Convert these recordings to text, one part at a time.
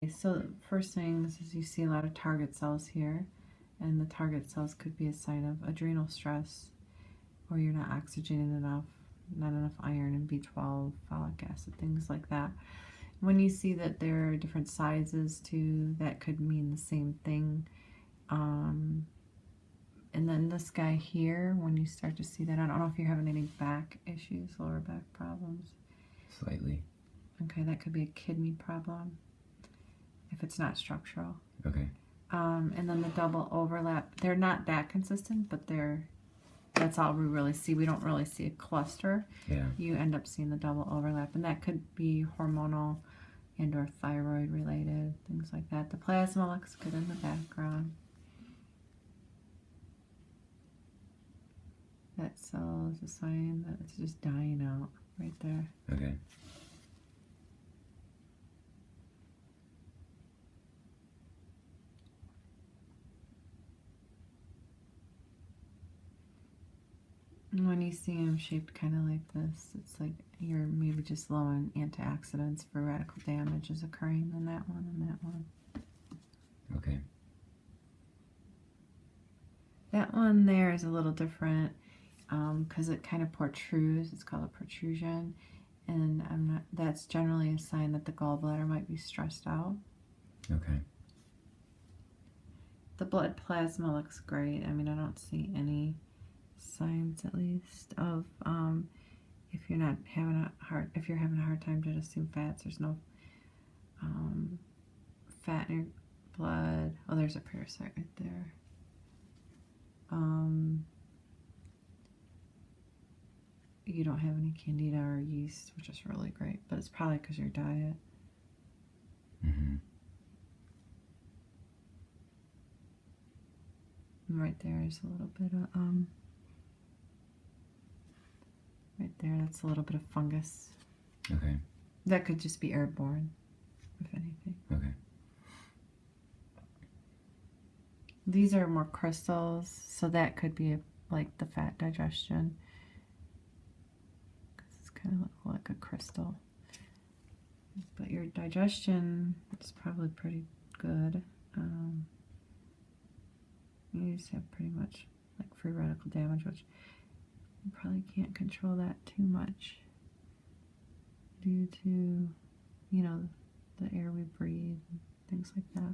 So first things is you see a lot of target cells here, and the target cells could be a sign of adrenal stress, or you're not oxygenating enough, not enough iron and B12, folic acid, things like that. When you see that there are different sizes too, that could mean the same thing. And then this guy here, when you start to see that, I don't know if you're having any back issues, lower back problems. Slightly. Okay, that could be a kidney problem if it's not structural. Okay. And then the double overlap, they're not that consistent, but that's all we really see. We don't really see a cluster. Yeah. You end up seeing the double overlap, and that could be hormonal and or thyroid related, things like that. The plasma looks good in the background. That cell is a sign that it's just dying out right there. Okay. And when you see them shaped kind of like this, it's like you're maybe just low on antioxidants for radical damage is occurring in that one and that one. Okay. That one there is a little different because it kind of protrudes. It's called a protrusion, and that's generally a sign that the gallbladder might be stressed out. Okay. The blood plasma looks great. I mean, I don't see any signs, at least, of if you're having a hard time digesting fats. There's no fat in your blood. Oh, there's a parasite right there. You don't have any candida or yeast, which is really great, but it's probably because your diet. Mm-hmm. Right there is a little bit of right there, that's a little bit of fungus. Okay. That could just be airborne, if anything. Okay. These are more crystals, so that could be like the fat digestion. It's kind of like a crystal. But your digestion is probably pretty good. You just have pretty much like free radical damage, which you probably can't control that too much due to, you know, the air we breathe and things like that.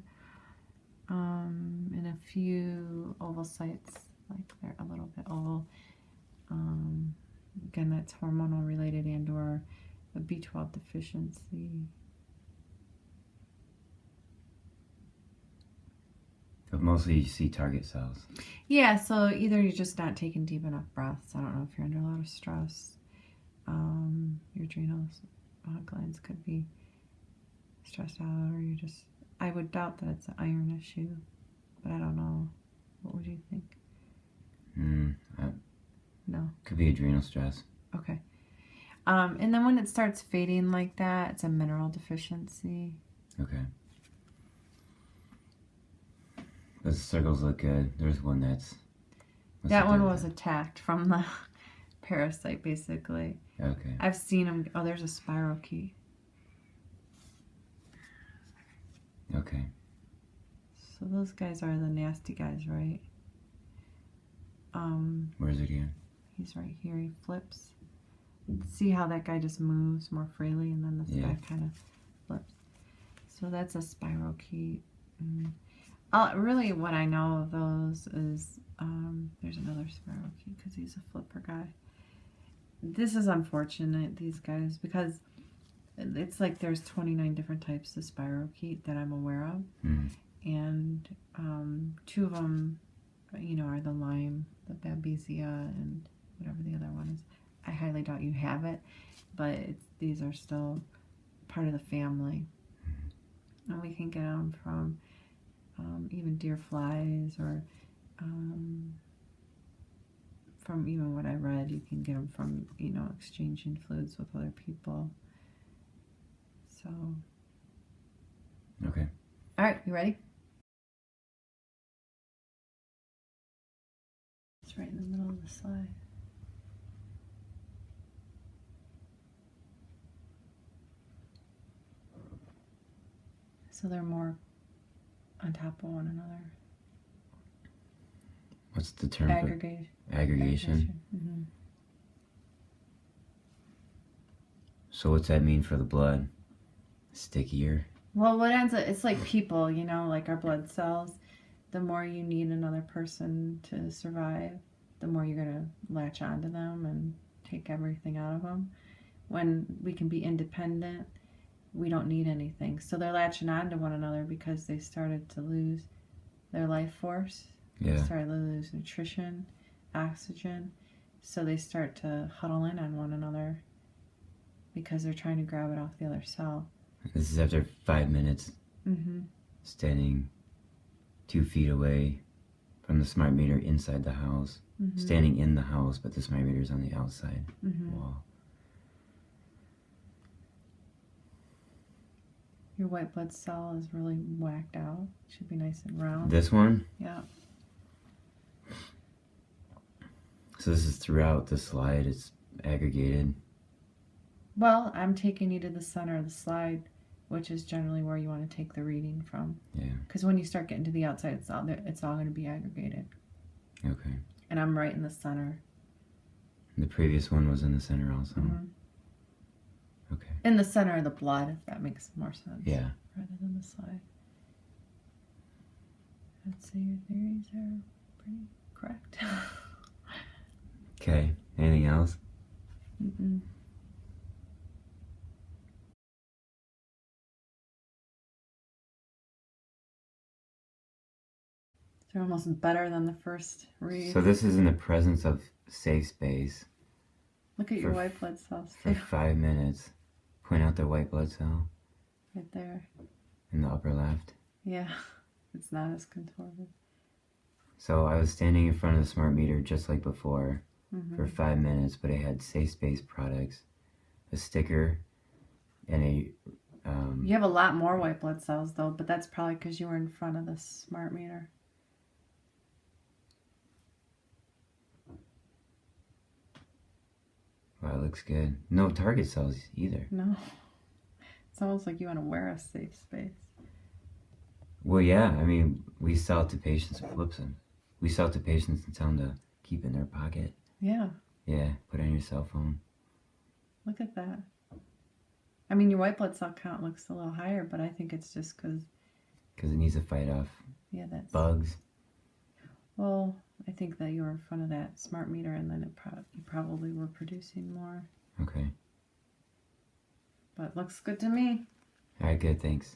And a few ovocytes, like they're a little bit oval. Again, that's hormonal related and or a B12 deficiency. But mostly you see target cells. Yeah, so either you're just not taking deep enough breaths. I don't know if you're under a lot of stress. Your adrenal glands could be stressed out, or you just, I would doubt that it's an iron issue, but I don't know. What would you think? No. Could be adrenal stress. Okay. And then when it starts fading like that, it's a mineral deficiency. Okay. The circles look good. There's one that one was attacked from the parasite, basically. Okay. I've seen them. Oh, there's a spirochete. Okay. So those guys are the nasty guys, right? Where is it again? He's right here. He flips. See how that guy just moves more freely, and then this guy kind of flips. So that's a spirochete. Really, what I know of those is there's another spirochete because he's a flipper guy. This is unfortunate, these guys, because it's like there's 29 different types of spirochete that I'm aware of, and 2 of them, you know, are the Lyme, the Babesia, and whatever the other one is. I highly doubt you have it, but these are still part of the family, and we can get them from even deer flies, or from even what I read, you can get them from, you know, exchanging fluids with other people. So, okay. All right, you ready? It's right in the middle of the slide. So they're more on top of one another. What's the term? Aggregation. Aggregation. Mm-hmm. So what's that mean for the blood? Stickier? Well, what ends up, it's like people, you know, like our blood cells. The more you need another person to survive, the more you're going to latch onto them and take everything out of them. When we can be independent, we don't need anything. So they're latching on to one another because they started to lose their life force. Yeah. They started to lose nutrition, oxygen. So they start to huddle in on one another because they're trying to grab it off the other cell. This is after 5 minutes standing 2 feet away from the smart meter inside the house. Standing in the house, but the smart meter's on the outside wall. Your white blood cell is really whacked out. Should be nice and round. This one? Yeah. So this is throughout the slide. It's aggregated. Well, I'm taking you to the center of the slide, which is generally where you want to take the reading from. Yeah. Because when you start getting to the outside, it's all going to be aggregated. Okay. And I'm right in the center. The previous one was in the center also. Okay. In the center of the blood, if that makes more sense. Yeah. Rather than the slide. I'd say your theories are pretty correct. Okay. Anything else? They're almost better than the first read. So this is in the presence of safe space. Look at your white blood cells. For 5 minutes. Point out the white blood cell. Right there. In the upper left. Yeah. It's not as contorted. So I was standing in front of the smart meter just like before for 5 minutes, but it had safe space products, a sticker, and a... You have a lot more white blood cells though, but that's probably because you were in front of the smart meter. Wow, it looks good. No target cells either. No. It's almost like you want to wear a safe space. Well, yeah. I mean, we sell it to patients. Whoops. We sell it to patients and tell them to keep it in their pocket. Yeah. Yeah. Put it on your cell phone. Look at that. I mean, your white blood cell count looks a little higher, but I think it's just because... Because it needs to fight off bugs. Well, I think that you were in front of that smart meter and then you probably were producing more. Okay. But looks good to me. All right, good. Thanks.